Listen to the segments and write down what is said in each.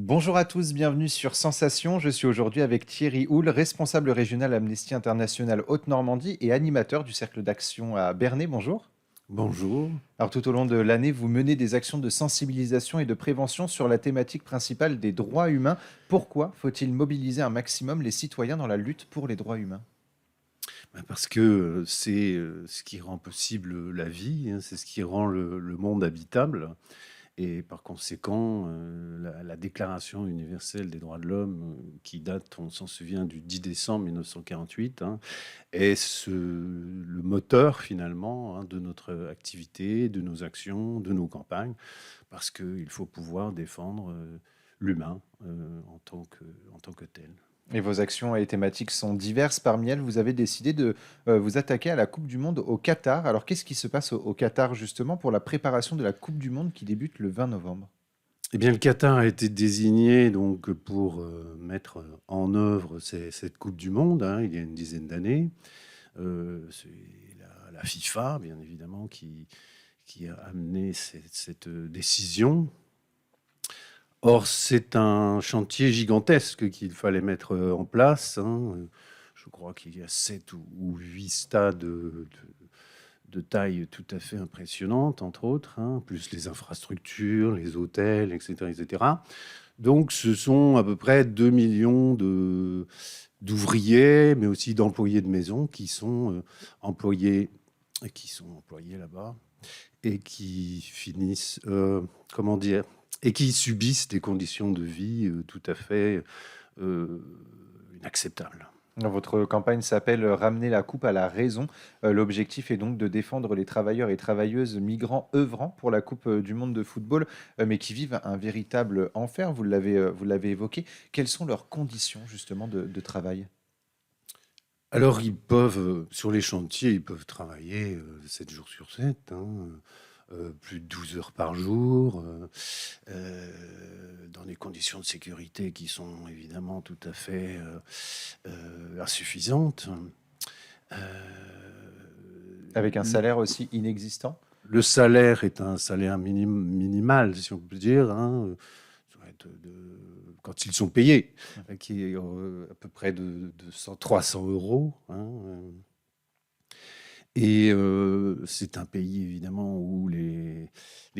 Bonjour à tous, bienvenue sur Sensation. Je suis aujourd'hui avec Thierry Houle, responsable régional Amnesty International Haute-Normandie et animateur du cercle d'action à Bernay. Bonjour. Bonjour. Alors tout au long de l'année, vous menez des actions de sensibilisation et de prévention sur la thématique principale des droits humains. Pourquoi faut-il mobiliser un maximum les citoyens dans la lutte pour les droits humains? Parce que c'est ce qui rend possible la vie, hein, c'est ce qui rend le monde habitable. Et par conséquent, la Déclaration universelle des droits de l'homme, qui date, on s'en souvient, du 10 décembre 1948, hein, est le moteur finalement, hein, de notre activité, de nos actions, de nos campagnes, parce qu'il faut pouvoir défendre l'humain en tant que tel. Et vos actions et thématiques sont diverses. Parmi elles, vous avez décidé de vous attaquer à la Coupe du Monde au Qatar. Alors qu'est-ce qui se passe au Qatar justement pour la préparation de la Coupe du Monde qui débute le 20 novembre? Eh bien, le Qatar a été désigné donc pour mettre en œuvre cette Coupe du Monde, hein, il y a une dizaine d'années. C'est la FIFA, bien évidemment, qui a amené cette décision. Or, c'est un chantier gigantesque qu'il fallait mettre en place, hein. Je crois qu'il y a 7 ou 8 stades de taille tout à fait impressionnante, entre autres, hein, plus les infrastructures, les hôtels, etc., etc. Donc, ce sont à peu près 2 millions d'ouvriers, mais aussi d'employés de maison employés, qui sont employés là-bas et qui finissent, comment dire, et qui subissent des conditions de vie tout à fait euh, inacceptables. Votre campagne s'appelle Ramener la coupe à la raison. L'objectif est donc de défendre les travailleurs et travailleuses migrants œuvrant pour la Coupe du monde de football, mais qui vivent un véritable enfer. Vous l'avez évoqué. Quelles sont leurs conditions justement de travail? Alors, ils peuvent, sur les chantiers, ils peuvent travailler 7 jours sur 7, hein, plus de 12 heures par jour, dans des conditions de sécurité qui sont évidemment tout à fait insuffisantes. Euh, Avec un salaire aussi inexistant? le salaire est un salaire minimal, si on peut dire, hein, ça va être quand ils sont payés, qui est à peu près de 300 euros, hein. Et c'est un pays évidemment où les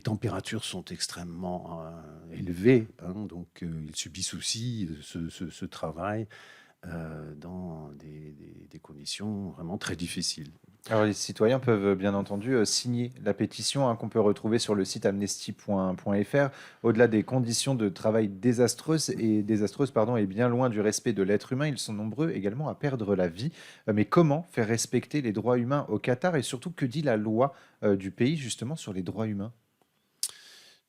températures sont extrêmement élevées, hein, donc ils subissent aussi ce travail dans des conditions vraiment très difficiles. Alors, les citoyens peuvent bien entendu signer la pétition, hein, qu'on peut retrouver sur le site amnesty.fr. Au-delà des conditions de travail désastreuses, pardon, et bien loin du respect de l'être humain, ils sont nombreux également à perdre la vie. Mais comment faire respecter les droits humains au Qatar et surtout que dit la loi du pays justement sur les droits humains?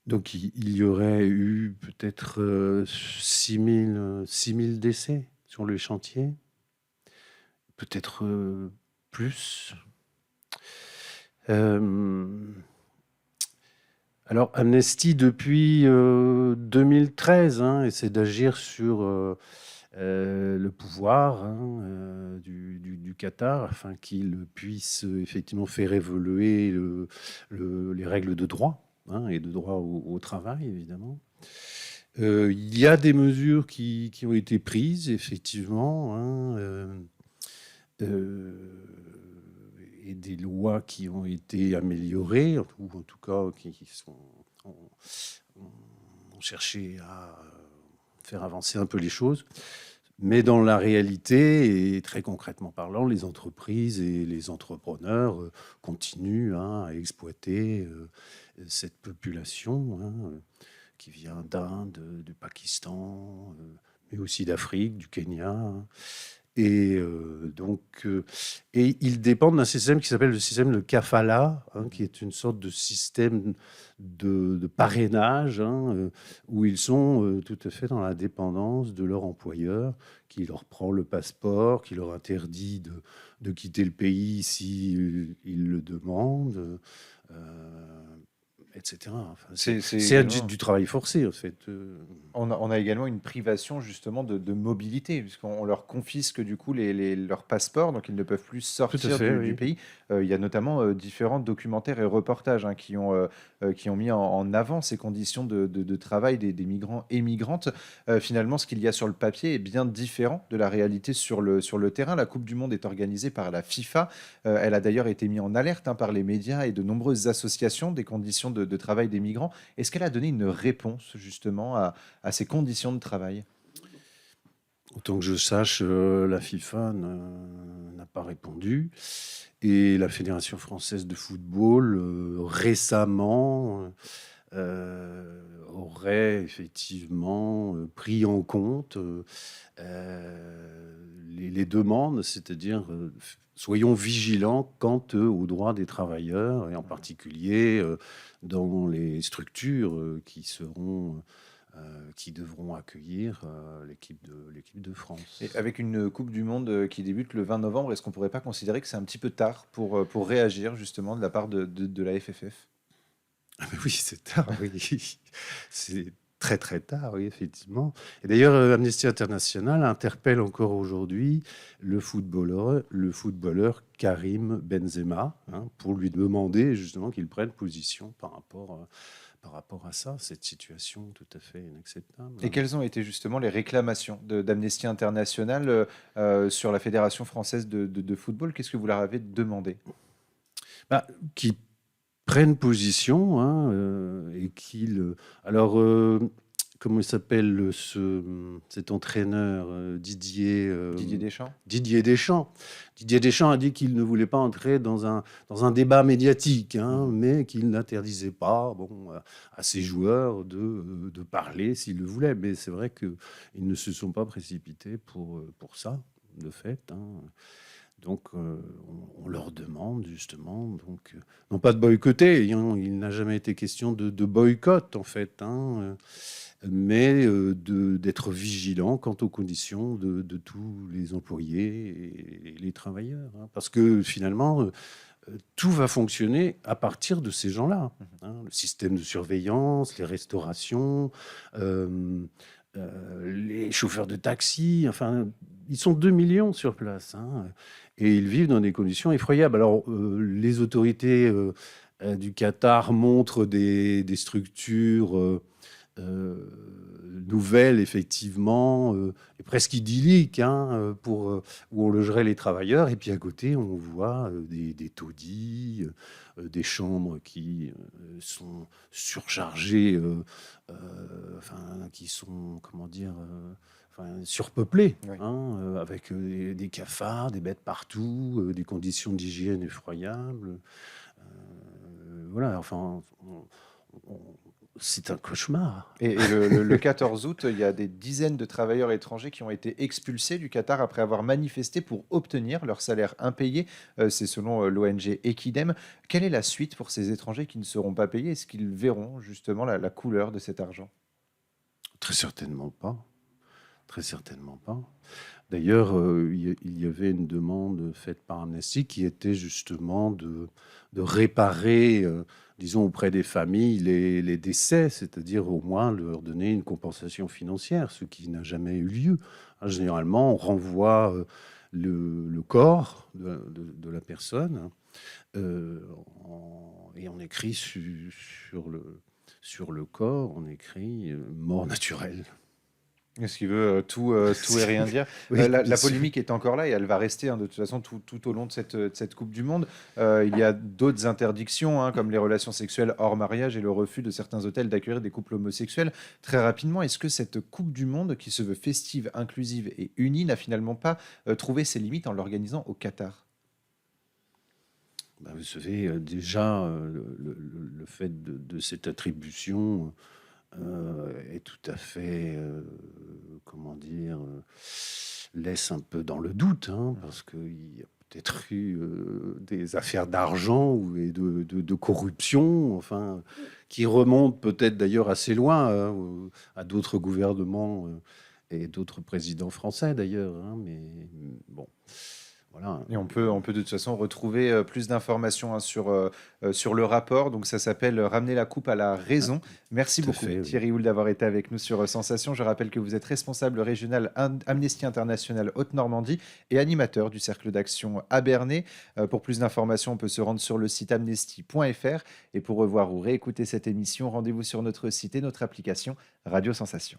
Donc il y aurait eu peut-être 6 000 décès sur le chantier, peut-être plus. Euh, alors Amnesty, depuis 2013, hein, essaie d'agir sur le pouvoir, hein, du Qatar afin qu'il puisse effectivement faire évoluer les règles de droit, hein, et de droit au travail, évidemment. Il y a des mesures qui ont été prises, effectivement, hein, euh, et des lois qui ont été améliorées, ou en tout cas ont, ont cherché à faire avancer un peu les choses. Mais dans la réalité, et très concrètement parlant, les entreprises et les entrepreneurs continuent, hein, à exploiter cette population, hein, qui vient d'Inde, du Pakistan, mais aussi d'Afrique, du Kenya, hein. Et et ils dépendent d'un système qui s'appelle le système de kafala, hein, qui est une sorte de système de parrainage, hein, où ils sont tout à fait dans la dépendance de leur employeur, qui leur prend le passeport, qui leur interdit de quitter le pays si ils le demandent. etc. Enfin, C'est c'est également. du travail forcé, en fait. On a également une privation justement de mobilité, puisqu'on leur confisque du coup leurs passeports, donc ils ne peuvent plus Tout à sortir fait, du oui. pays. Il y a notamment différents documentaires et reportages qui ont mis en avant ces conditions de travail des migrants et migrantes. Finalement, ce qu'il y a sur le papier est bien différent de la réalité sur le terrain. La Coupe du Monde est organisée par la FIFA. Elle a d'ailleurs été mise en alerte par les médias et de nombreuses associations des conditions de travail des migrants. Est-ce qu'elle a donné une réponse justement à ces conditions de travail? Autant que je sache, la FIFA n'a pas répondu. Et la Fédération française de football, récemment, aurait effectivement pris en compte les demandes, c'est-à-dire soyons vigilants quant aux droits des travailleurs, et en particulier dans les structures qui devront accueillir l'équipe de France. Et avec une Coupe du Monde qui débute le 20 novembre, est-ce qu'on pourrait pas considérer que c'est un petit peu tard pour réagir justement de la part de la FFF? Ah mais oui, c'est tard, oui. C'est très, très tard, oui, effectivement. Et d'ailleurs, Amnesty International interpelle encore aujourd'hui le footballeur Karim Benzema, hein, pour lui demander justement qu'il prenne position par rapport à ça, cette situation tout à fait inacceptable. Et quelles ont été justement les réclamations d'Amnesty International sur la Fédération française de football? Qu'est-ce que vous leur avez demandé? Bah, qui prennent position, hein, et qu'ils. Alors, comment il s'appelle cet entraîneur, Didier Deschamps? Didier Deschamps. Didier Deschamps a dit qu'il ne voulait pas entrer dans un débat médiatique, hein, Mhm. mais qu'il n'interdisait pas, bon, à ses joueurs de parler s'ils le voulaient. Mais c'est vrai qu'ils ne se sont pas précipités pour ça, de fait, hein. Donc, on leur demande justement, donc, non pas de boycotter, hein, il n'a jamais été question de boycott en fait, hein, mais d'être vigilant quant aux conditions de tous les employés et les travailleurs, hein. Parce que finalement, tout va fonctionner à partir de ces gens-là, hein. Le système de surveillance, les restaurations, les chauffeurs de taxi, enfin, ils sont 2 millions sur place, hein, et ils vivent dans des conditions effroyables. Alors, les autorités du Qatar montrent des structures nouvelles, effectivement, et presque idylliques, hein, où on logerait les travailleurs. Et puis à côté, on voit des taudis, des chambres qui sont surchargées, enfin, qui sont, comment dire, enfin, surpeuplées, Oui. hein, avec des cafards, des bêtes partout, des conditions d'hygiène effroyables. Voilà, enfin, on- c'est un cauchemar. Et le 14 août, il y a des dizaines de travailleurs étrangers qui ont été expulsés du Qatar après avoir manifesté pour obtenir leur salaire impayé. C'est selon l'ONG Equidem. Quelle est la suite pour ces étrangers qui ne seront pas payés? Est-ce qu'ils verront justement la couleur de cet argent? Très certainement pas. Très certainement pas. D'ailleurs, il y avait une demande faite par Amnesty qui était justement de réparer, disons, auprès des familles les décès, c'est-à-dire au moins leur donner une compensation financière, ce qui n'a jamais eu lieu, hein. Généralement, on renvoie le corps de la personne, hein, et on écrit sur le corps, on écrit mort naturelle. Est-ce qu'il veut tout et rien dire? Oui, bien La sûr. polémique est encore là et elle va rester hein, de toute façon tout au long de cette Coupe du Monde. Il y a d'autres interdictions, hein, comme les relations sexuelles hors mariage et le refus de certains hôtels d'accueillir des couples homosexuels. Très rapidement, est-ce que cette Coupe du Monde, qui se veut festive, inclusive et unie, n'a finalement pas trouvé ses limites en l'organisant au Qatar? Bah, vous savez, déjà, le fait de cette attribution est tout à fait, comment dire, laisse un peu dans le doute, hein, parce qu'il y a peut-être eu des affaires d'argent et de corruption, enfin, qui remontent peut-être d'ailleurs assez loin, hein, à d'autres gouvernements et d'autres présidents français d'ailleurs, hein, mais bon. Voilà. Et on peut de toute façon retrouver plus d'informations sur le rapport. Donc ça s'appelle Ramener la coupe à la raison. Merci Tout à beaucoup fait, oui. Thierry Houle d'avoir été avec nous sur Sensation. Je rappelle que vous êtes responsable régional Amnesty International Haute-Normandie et animateur du cercle d'action à Bernay. Pour plus d'informations, on peut se rendre sur le site amnesty.fr. Et pour revoir ou réécouter cette émission, rendez-vous sur notre site et notre application Radio Sensation.